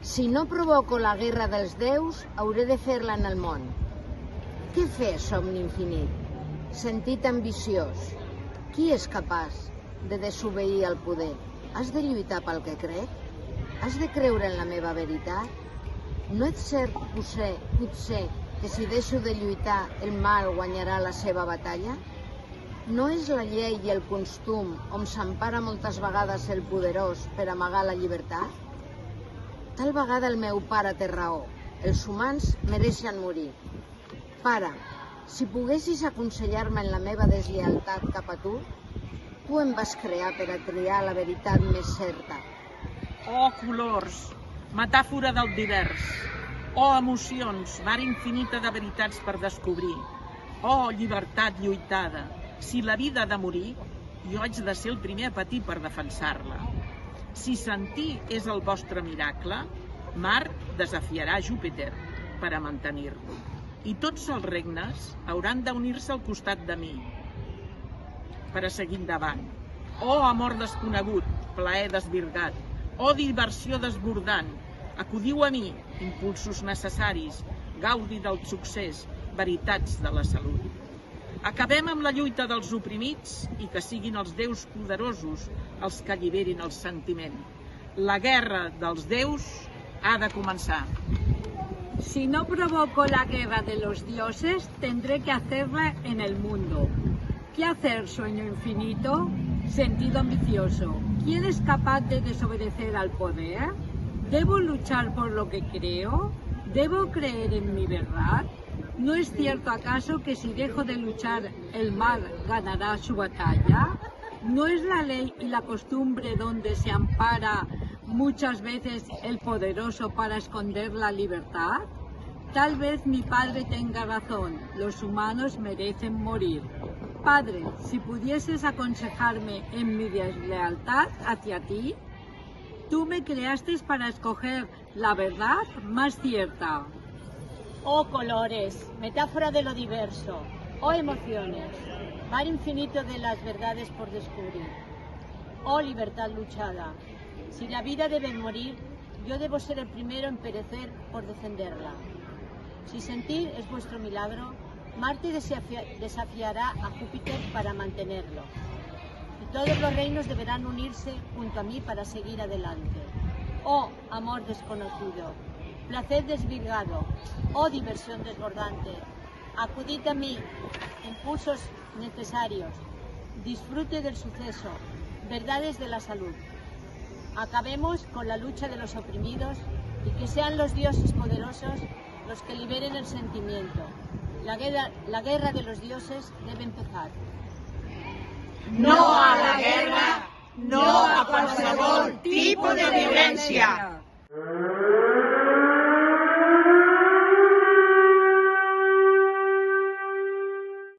Si no provoco la guerra dels déus, hauré de fer-la en el món. Què fer, somni infinit? Sentit ambiciós. Qui és capaç de desobeir el poder? Has de lluitar pel que crec? Has de creure en la meva veritat? No és cert, potser, que si deixo de lluitar, el mal guanyarà la seva batalla? No és la llei i el costum on s'empara moltes vegades el poderós per amagar la llibertat? Tal vegada el meu pare té raó. Els humans mereixen morir. Pare, si poguessis aconsellar-me en la meva deslleialtat cap a tu em vas crear per a triar la veritat més certa. Oh, colors, metàfora del divers. Oh, emocions, mar infinita de veritats per descobrir. Oh, llibertat lluitada. Si la vida ha de morir, jo haig de ser el primer a patir per defensar-la. Si sentir és el vostre miracle, Mart desafiarà Júpiter per a mantenir-lo. I tots els regnes hauran d'unir-se al costat de mi per a seguir endavant. Oh, amor desconegut, plaer desvirgat. Oh, diversió desbordant. Acudiu a mi, impulsos necessaris, gaudi del succés, veritats de la salut. Acabem amb la lluita dels oprimits i que siguin els déus poderosos els que alliberin el sentiment. La guerra dels déus ha de començar. Si no provoco la guerra de los dioses, tendré que hacerla en el mundo. ¿Qué hacer, sueño infinito? Sentido ambicioso. ¿Quién es capaz de desobedecer al poder? ¿Debo luchar por lo que creo? ¿Debo creer en mi verdad? ¿No es cierto acaso que si dejo de luchar, el mal ganará su batalla? ¿No es la ley y la costumbre donde se ampara muchas veces el poderoso para esconder la libertad? Tal vez mi padre tenga razón, los humanos merecen morir. Padre, si pudieses aconsejarme en mi deslealtad hacia ti, tú me creaste para escoger la verdad más cierta. Oh, colores, metáfora de lo diverso. Oh, emociones, mar infinito de las verdades por descubrir. Oh, libertad luchada. Si la vida debe morir, yo debo ser el primero en perecer por defenderla. Si sentir es vuestro milagro, Marte desafiará a Júpiter para mantenerlo. Y todos los reinos deberán unirse junto a mí para seguir adelante. Oh, amor desconocido, placer desvirgado, oh, diversión desbordante, acudid a mí, impulsos necesarios, disfrute del suceso, verdades de la salud. Acabemos con la lucha de los oprimidos y que sean los dioses poderosos los que liberen el sentimiento. La guerra de los dioses debe empezar. No a la guerra, no a qualsevol tipus de violència.